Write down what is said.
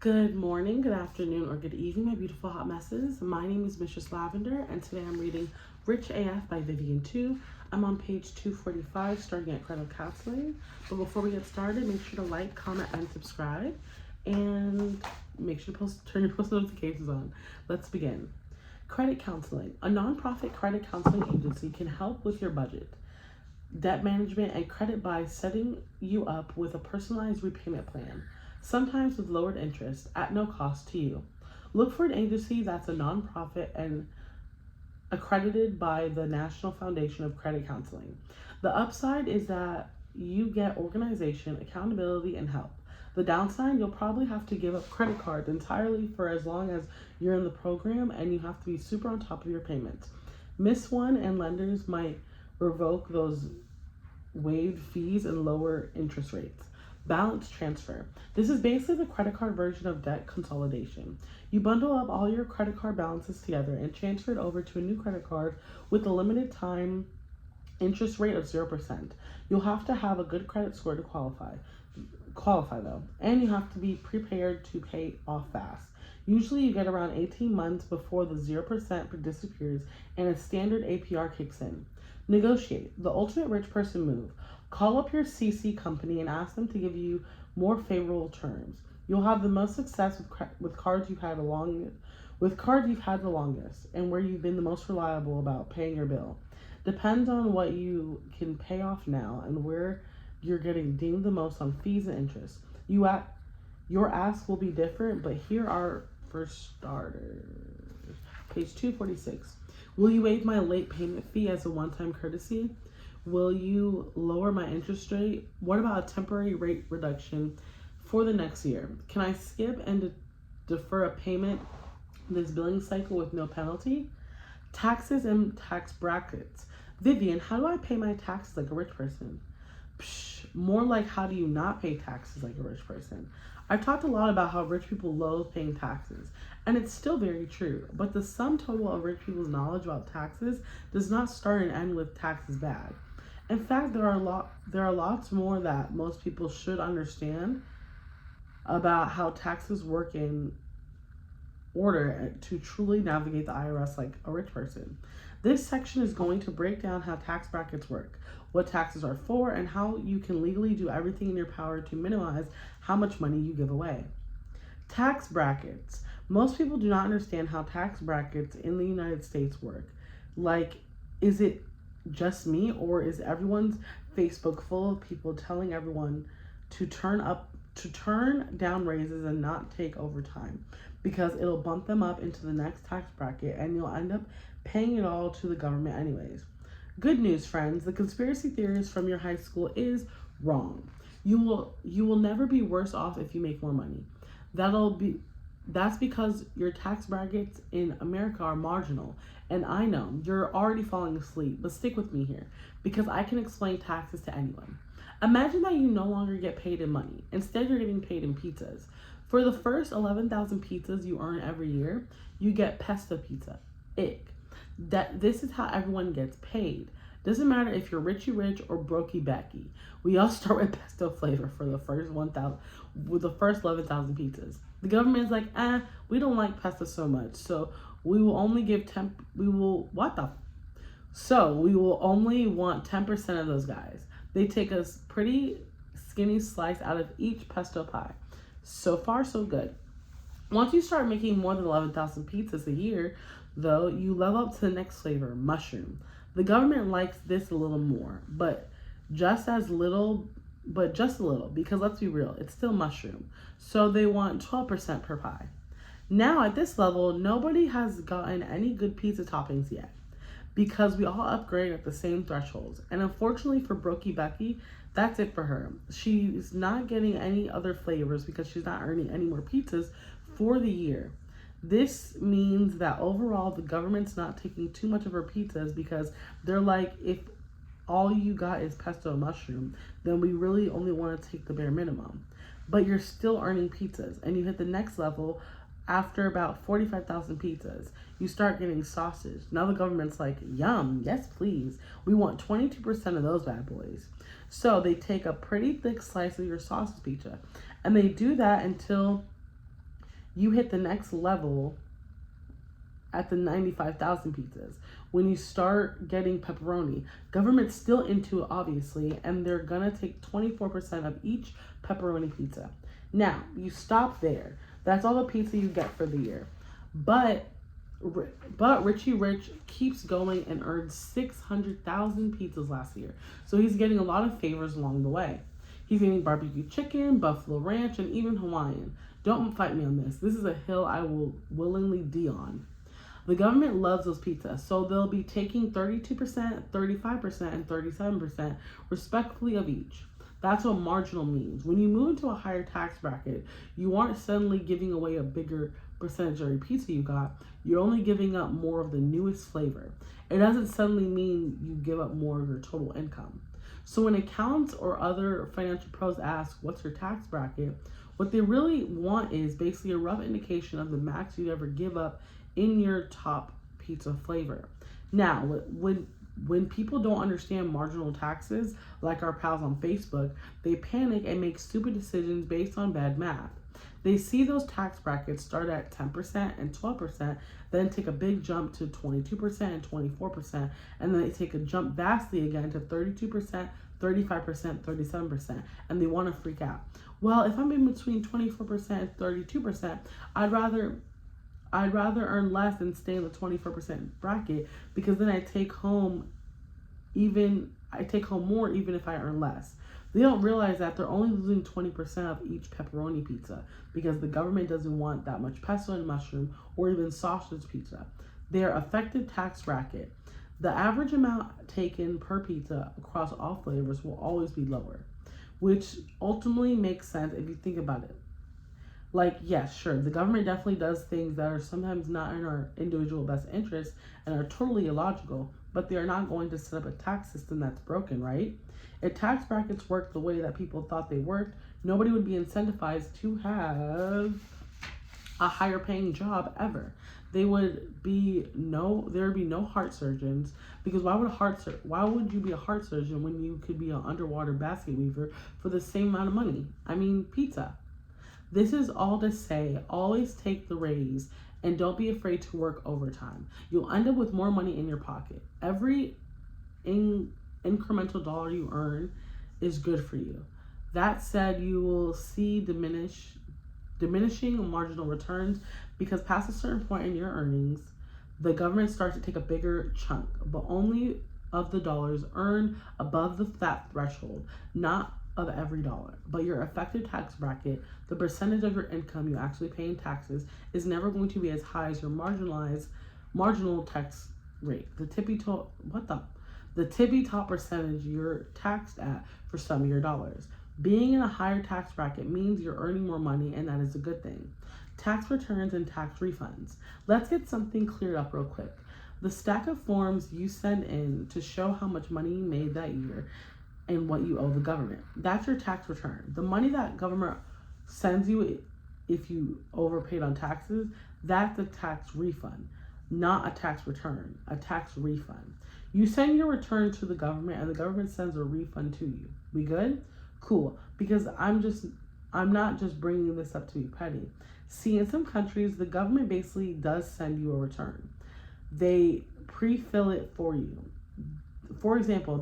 Good morning, good afternoon, or good evening, my beautiful hot messes. My name is Mistress Lavender, and today I'm reading Rich AF by Vivian Tu. I'm on page 245, starting at Credit Counseling. But before we get started, make sure to like, comment, and subscribe. And make sure to turn your post notifications on. Let's begin. Credit Counseling. A nonprofit credit counseling agency can help with your budget, debt management, and credit by setting you up with a personalized repayment plan, sometimes with lowered interest at no cost to you. Look for an agency that's a nonprofit and accredited by the National Foundation of Credit Counseling. The upside is that you get organization, accountability, and help. The downside, you'll probably have to give up credit cards entirely for as long as you're in the program, and you have to be super on top of your payments. Miss one, and lenders might revoke those waived fees and lower interest rates. Balance transfer. This is basically the credit card version of debt consolidation. You bundle up all your credit card balances together and transfer it over to a new credit card with a limited time interest rate of 0%. You'll have to have a good credit score to qualify though, and you have to be prepared to pay off fast. Usually you get around 18 months before the 0% disappears and a standard APR kicks in. Negotiate. The ultimate rich person move. Call up your CC company and ask them to give you more favorable terms. You'll have the most success with cards you've had the longest, and where you've been the most reliable about paying your bill. Depends on what you can pay off now and where you're getting dinged the most on fees and interest. Your ask will be different, but here are for starters. Page 246. Will you waive my late payment fee as a one-time courtesy? Will you lower my interest rate? What about a temporary rate reduction for the next year? Can I skip and defer a payment this billing cycle with no penalty? Taxes and tax brackets. Vivian, how do I pay my taxes like a rich person? More like how do you not pay taxes like a rich person? I've talked a lot about how rich people loathe paying taxes, and it's still very true, but the sum total of rich people's knowledge about taxes does not start and end with taxes bad. In fact, there are lots more that most people should understand about how taxes work in order to truly navigate the IRS like a rich person. This section is going to break down how tax brackets work, what taxes are for, and how you can legally do everything in your power to minimize how much money you give away. Tax brackets. Most people do not understand how tax brackets in the United States work. Like, is it just me, or is everyone's Facebook full of people telling everyone to turn down raises and not take overtime because it'll bump them up into the next tax bracket and you'll end up paying it all to the government anyways? Good news, friends. The conspiracy theorist from your high school is wrong. You will never be worse off if you make more money. That's because your tax brackets in America are marginal. And I know you're already falling asleep, but stick with me here because I can explain taxes to anyone. Imagine that you no longer get paid in money. Instead, you're getting paid in pizzas. For the first 11,000 pizzas you earn every year, you get pesto pizza. Ick. This is how everyone gets paid. Doesn't matter if you're Richie Rich or Brokey Becky. We all start with pesto flavor for the first 11,000 pizzas. The government is like, we don't like pesto so much, so we will only only want 10% of those guys. They take a pretty skinny slice out of each pesto pie. So far, so good. Once you start making more than 11,000 pizzas a year, though, you level up to the next flavor, mushroom. The government likes this a little more, but just a little, because let's be real, it's still mushroom. So they want 12% per pie. Now at this level, nobody has gotten any good pizza toppings yet because we all upgrade at the same thresholds. And unfortunately for Brokey Becky, that's it for her. She's not getting any other flavors because she's not earning any more pizzas for the year. This means that overall, the government's not taking too much of her pizzas because they're like, if all you got is pesto and mushroom, then we really only want to take the bare minimum. But you're still earning pizzas, and you hit the next level after about 45,000 pizzas. You start getting sausage. Now the government's like, yum, yes please. We want 22% of those bad boys. So they take a pretty thick slice of your sausage pizza, and they do that until You hit the next level at the 95,000 pizzas. When you start getting pepperoni, government's still into it, obviously, and they're gonna take 24% of each pepperoni pizza. Now, you stop there. That's all the pizza you get for the year. But Richie Rich keeps going and earned 600,000 pizzas last year. So he's getting a lot of favors along the way. He's getting barbecue chicken, buffalo ranch, and even Hawaiian. Don't fight me on this. This is a hill I will willingly die on. The government loves those pizzas, so they'll be taking 32%, 35%, and 37% respectively of each. That's what marginal means. When you move into a higher tax bracket, you aren't suddenly giving away a bigger percentage of your pizza you got. You're only giving up more of the newest flavor. It doesn't suddenly mean you give up more of your total income. So when accountants or other financial pros ask, what's your tax bracket? What they really want is basically a rough indication of the max you'd ever give up in your top pizza flavor. Now, when people don't understand marginal taxes, like our pals on Facebook, they panic and make stupid decisions based on bad math. They see those tax brackets start at 10% and 12%, then take a big jump to 22% and 24%, and then they take a jump vastly again to 32%, 35%, 37%, and they want to freak out. Well, if I'm in between 24% and 32%, I'd rather earn less than stay in the 24% bracket, because then I take home more even if I earn less. They don't realize that they're only losing 20% of each pepperoni pizza because the government doesn't want that much pesto and mushroom or even sausage pizza. Their effective tax bracket, the average amount taken per pizza across all flavors, will always be lower, which ultimately makes sense if you think about it. Like, yes, sure, the government definitely does things that are sometimes not in our individual best interest and are totally illogical, but they are not going to set up a tax system that's broken, right? If tax brackets worked the way that people thought they worked, nobody would be incentivized to have a higher paying job ever. There would be no heart surgeons, because why would you be a heart surgeon when you could be an underwater basket weaver for the same amount of money? I mean, pizza. This is all to say, always take the raise and don't be afraid to work overtime. You'll end up with more money in your pocket. Every incremental dollar you earn is good for you. That said, you will see diminishing marginal returns, because past a certain point in your earnings, the government starts to take a bigger chunk, but only of the dollars earned above that threshold, not of every dollar. But your effective tax bracket, the percentage of your income you actually pay in taxes, is never going to be as high as your marginal tax rate. The tippy top percentage you're taxed at for some of your dollars. Being in a higher tax bracket means you're earning more money, and that is a good thing. Tax returns and tax refunds. Let's get something cleared up real quick. The stack of forms you send in to show how much money you made that year and what you owe the government, that's your tax return. The money that government sends you if you overpaid on taxes, that's a tax refund, not a tax return, a tax refund. You send your return to the government and the government sends a refund to you. We good? Cool. Because I'm not just bringing this up to be petty. See, in some countries, the government basically does send you a return. They pre-fill it for you. For example,